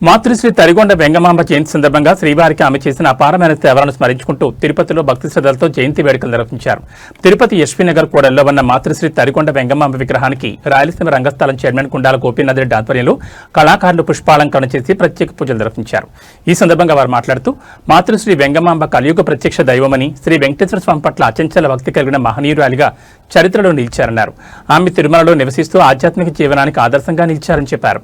మాతృశ్రీ తరిగొండ వెంగమాంబ జయంతి సందర్భంగా శ్రీవారికి ఆమె చేసిన అపారమైన సేవలను స్మరించుకుంటూ తిరుపతిలో భక్తి శ్రద్ధలతో జయంతి వేడుకలు నిర్వహించారు. తిరుపతి ఎస్వీనగర్ కూడలిలో ఉన్న మాతృశ్రీ తరిగొండ వెంగమాంబ విగ్రహానికి రాయలసీమ రంగస్థలం చైర్మన్ కుండాల గోపీనాథ్ రెడ్డి ఆధ్వర్యంలో కళాకారులు పుష్పాలంకరణ చేసి ప్రత్యేక పూజలు నిర్వహించారు. ఈ సందర్భంగా వారు మాట్లాడుతూ మాతృశ్రీ వెంగమాంబ కలియుగ ప్రత్యక్ష దైవమని, శ్రీ వెంకటేశ్వర స్వామి పట్ల అచంచల భక్తి కలిగిన మహనీయురాలిగా చరిత్రలో నిలిచారన్నారు. ఆమె తిరుమలలో నివసిస్తూ ఆధ్యాత్మిక జీవనానికి ఆదర్శంగా నిలిచారని చెప్పారు.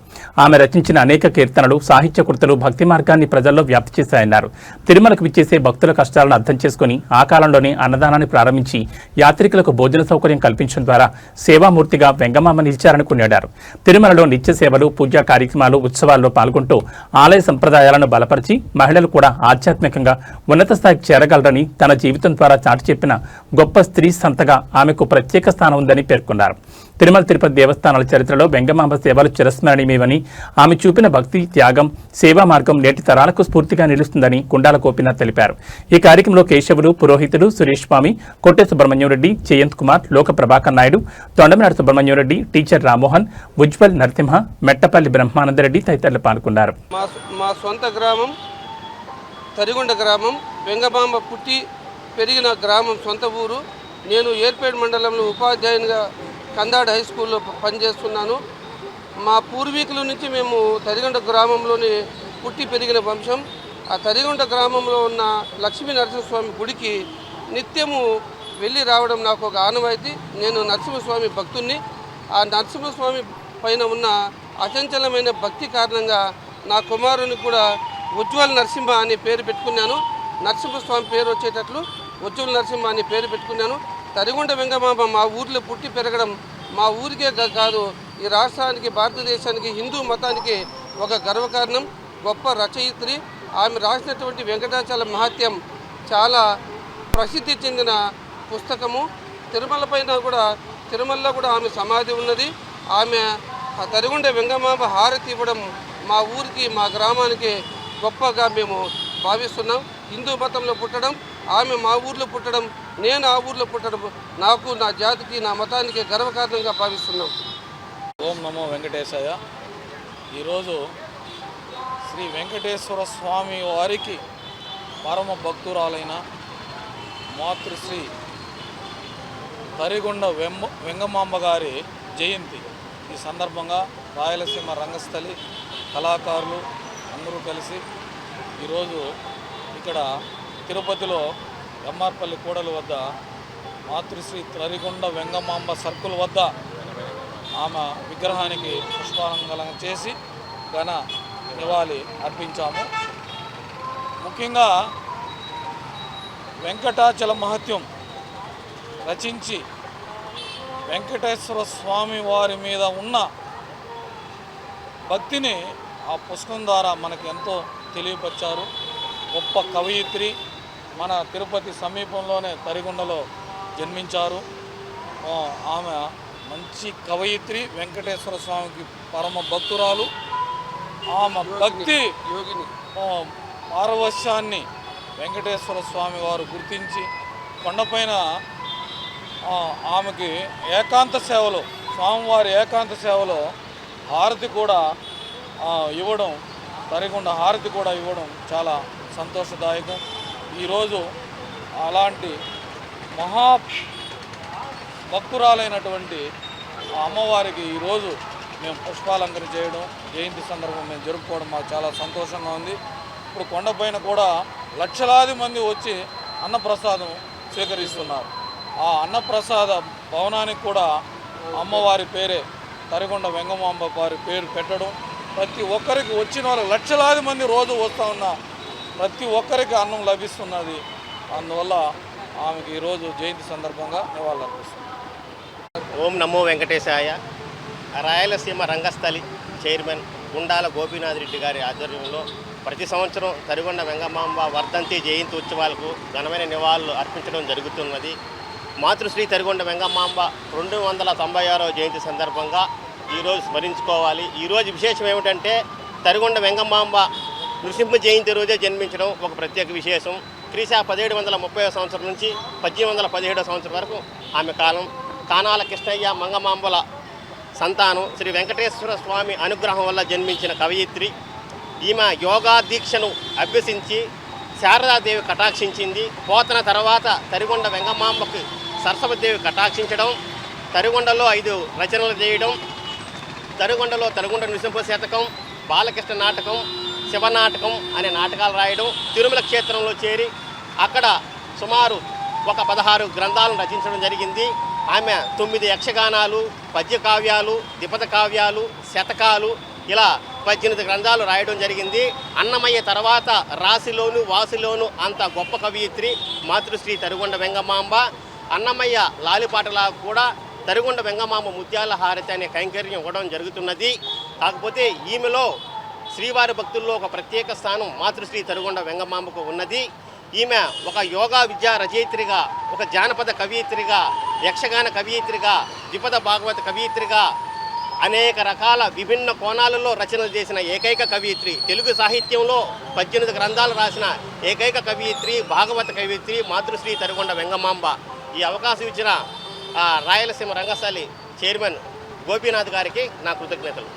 ఆమె రచించిన అనేక కీర్తనలు, సాహిత్య కృతులు భక్తి మార్గాన్ని ప్రజల్లో వ్యాప్తి చేశాయన్నారు. తిరుమలకు విచ్చేసే భక్తుల కష్టాలను అర్థం చేసుకుని ఆ కాలంలోనే అన్నదానాన్ని ప్రారంభించి యాత్రికులకు భోజన సౌకర్యం కల్పించడం ద్వారా సేవామూర్తిగా వెంగమాంబ నిలిచారని కొనియాడారు. తిరుమలలో నిత్య సేవలు, పూజా కార్యక్రమాలు, ఉత్సవాల్లో పాల్గొంటూ ఆలయ సంప్రదాయాలను బలపరిచి మహిళలు కూడా ఆధ్యాత్మికంగా ఉన్నత స్థాయికి చేరగలరని తన జీవితం ద్వారా చాటి చెప్పిన గొప్ప స్త్రీ సంతగా ఆమెకు ప్రత్యేక స్థానం ఉందని పేర్కొన్నారు. తిరుమల తిరుపతి దేవస్థానాల చరిత్రలో వెంగమాంబ సేవలు చిరస్మరణీయమని, ఆమె చూపిన భక్తి, త్యాగం, సేవా మార్గం నేటి తరాలకు స్ఫూర్తిగా నిలుస్తుందని కుండాల గోపీనాథ్ తెలిపారు. ఈ కార్యక్రమంలో కేశవులు, పురోహితుడు సురేష్ స్వామి, కొట్టె సుబ్రహ్మణ్యం రెడ్డి, జయంత్ కుమార్, లోక ప్రభాకర్ నాయుడు, తొండమనాడు సుబ్రహ్మణ్యం రెడ్డి, టీచర్ రామ్మోహన్, ఉజ్వల్ నరసింహ, మెట్టపల్లి బ్రహ్మానందరెడ్డి తదితరులు పాల్గొన్నారు. మా సొంత గ్రామం తరిగొండ గ్రామం, వెంగమాంబ పుట్టి పెరిగిన గ్రామం, సొంత ఊరు. నేను ఏర్పేట మండలంలో ఉపాధ్యాయునిగా కందాడ్ హై స్కూల్లో పనిచేస్తున్నాను. మా పూర్వీకుల నుంచి మేము తరిగొండ గ్రామంలోని పుట్టి పెరిగిన వంశం. ఆ తరిగొండ గ్రామంలో ఉన్న లక్ష్మీ నరసింహస్వామి గుడికి నిత్యము వెళ్ళి రావడం నాకు ఒక ఆనవాయితీ. నేను నరసింహస్వామి భక్తుణ్ణి. ఆ నరసింహస్వామి పైన ఉన్న అచంచలమైన భక్తి కారణంగా నా కుమారుని కూడా ఉజ్వల్ నరసింహ అనే పేరు పెట్టుకున్నాను. నరసింహస్వామి పేరు వచ్చేటట్లు ఉజ్వల్ నరసింహ అనే పేరు పెట్టుకున్నాను. తరిగొండ వెంగమాంబ మా ఊర్లో పుట్టి పెరగడం మా ఊరికే కాదు, ఈ రాష్ట్రానికి, భారతదేశానికి, హిందూ మతానికి ఒక గర్వకారణం. గొప్ప రచయిత్రి. ఆమె రాసినటువంటి వెంకటాచల మహత్యం చాలా ప్రసిద్ధి చెందిన పుస్తకము. తిరుమలలో కూడా ఆమె సమాధి ఉన్నది. ఆమె తరిగొండ వెంగమాంబ హారతి ఇవ్వడం మా ఊరికి, మా గ్రామానికి గొప్పగా మేము భావిస్తున్నాం. హిందూ మతంలో పుట్టడం, ఆమె మా ఊర్లో పుట్టడం, నేను ఆ ఊర్లో పుట్టడం నాకు, నా జాతికి, నా మతానికి గర్వకారణంగా భావిస్తున్నాం. ఓం నమో వెంకటేశాయ. ఈరోజు శ్రీ వెంకటేశ్వర స్వామి వారికి పరమ భక్తురాలైన మాతృశ్రీ తరిగొండ వెంగమాంబ గారి జయంతి. ఈ సందర్భంగా రాయలసీమ రంగస్థలి కళాకారులు అందరూ కలిసి ఈరోజు ఇక్కడ తిరుపతిలో ఎమ్మార్పల్లి కూడలి వద్ద మాతృశ్రీ తరిగొండ వెంగమాంబ సర్కుల్ వద్ద ఆమె విగ్రహానికి పుష్పాలంకరణ చేసి ఘన నివాళి అర్పించాము. ముఖ్యంగా వెంకటాచల మహత్యం రచించి వెంకటేశ్వర స్వామి వారి మీద ఉన్న భక్తిని ఆ పుస్తకం ద్వారా మనకు ఎంతో తెలియపరిచారు. గొప్ప కవయిత్రి, మన తిరుపతి సమీపంలోనే తరిగొండలో జన్మించారు. ఆమె మంచి కవయిత్రి, వెంకటేశ్వర స్వామికి పరమ భక్తురాలు. ఆమె భక్తి పారవశ్యాన్ని వెంకటేశ్వర స్వామి వారు గుర్తించి కొండపైన ఆమెకి ఏకాంత సేవలో, స్వామివారి ఏకాంత సేవలో హారతి కూడా ఇవ్వడం, తరిగొండ హారతి కూడా ఇవ్వడం చాలా సంతోషదాయకం. ఈరోజు అలాంటి మహా భక్తురాలైనటువంటి అమ్మవారికి ఈరోజు మేము పుష్పాలంకరణ చేయడం, జయంతి సందర్భం మేము జరుపుకోవడం మాకు చాలా సంతోషంగా ఉంది. ఇప్పుడు కొండపైన కూడా లక్షలాది మంది వచ్చి అన్నప్రసాదం స్వీకరిస్తున్నారు. ఆ అన్నప్రసాద భవనానికి కూడా అమ్మవారి పేరే, తరిగొండ వెంగమాంబ వారి పేరు పెట్టడం, ప్రతి ఒక్కరికి వచ్చిన వాళ్ళు లక్షలాది మంది రోజు వస్తూ ఉన్న ప్రతి ఒక్కరికి అన్నం లభిస్తున్నది. అందువల్ల ఆమెకి ఈరోజు జయంతి సందర్భంగా నివాళులర్పిస్తుంది. ఓం నమో వెంకటేశాయ. రాయలసీమ రంగస్థలి చైర్మన్ కుండాల గోపీనాథ్ రెడ్డి గారి ఆధ్వర్యంలో ప్రతి సంవత్సరం తరిగొండ వెంగమాంబ వర్ధంతి జయంతి ఉత్సవాలకు ఘనమైన నివాళులు అర్పించడం జరుగుతున్నది. మాతృశ్రీ తరిగొండ వెంగమాంబ 296వ జయంతి సందర్భంగా ఈరోజు స్మరించుకోవాలి. ఈరోజు విశేషం ఏమిటంటే తరిగొండ వెంగమాంబ నృసింహ జయంతి రోజే జన్మించడం ఒక ప్రత్యేక విశేషం. క్రీశ 1730వ సంవత్సరం నుంచి 1817వ సంవత్సరం వరకు ఆమె కాలం. కానాల కృష్ణయ్య మంగమాంబల సంతానం. శ్రీ వెంకటేశ్వర స్వామి అనుగ్రహం వల్ల జన్మించిన కవయిత్రి. ఈమె యోగా దీక్షను అభ్యసించి శారదాదేవి కటాక్షించింది. పోతన తర్వాత తరిగొండ వెంగమాంబకు సరస్వతిదేవి కటాక్షించడం, తరిగొండలో 5 రచనలు చేయడం, తరిగొండలో తరిగొండ నృసింహ శతకం, బాలకృష్ణ నాటకం, శివనాటకం అనే నాటకాలు రాయడం, తిరుమల క్షేత్రంలో చేరి అక్కడ సుమారు ఒక 16 గ్రంథాలను రచించడం జరిగింది. ఆమె 9 యక్షగానాలు, పద్యకావ్యాలు, ద్విపద కావ్యాలు, శతకాలు ఇలా 18 గ్రంథాలు రాయడం జరిగింది. అన్నమయ్య తర్వాత రాశిలోను వాసిలోను అంత గొప్ప కవయిత్రి మాతృశ్రీ తరిగొండ వెంగమాంబ. అన్నమయ్య లాలిపాటలా కూడా తరిగొండ వెంగమాంబ ముత్యాల హారతి అనే కైంకర్యం ఇవ్వడం జరుగుతున్నది. కాకపోతే ఈమెలో శ్రీవారి భక్తుల్లో ఒక ప్రత్యేక స్థానం మాతృశ్రీ తరిగొండ వెంగమాంబకు ఉన్నది. ఈమె ఒక యోగా విద్యా రచయిత్రిగా, ఒక జానపద కవయిత్రిగా, యక్షగాన కవయిత్రిగా, ద్విపద భాగవత కవయిత్రిగా అనేక రకాల విభిన్న కోణాలలో రచనలు చేసిన ఏకైక కవయిత్రి, తెలుగు సాహిత్యంలో 18 గ్రంథాలు రాసిన ఏకైక కవయిత్రి, భాగవత కవయిత్రి మాతృశ్రీ తరిగొండ వెంగమాంబ. ఈ అవకాశం ఇచ్చిన రాయలసీమ రంగస్థలి చైర్మన్ గోపీనాథ్ గారికి నా కృతజ్ఞతలు.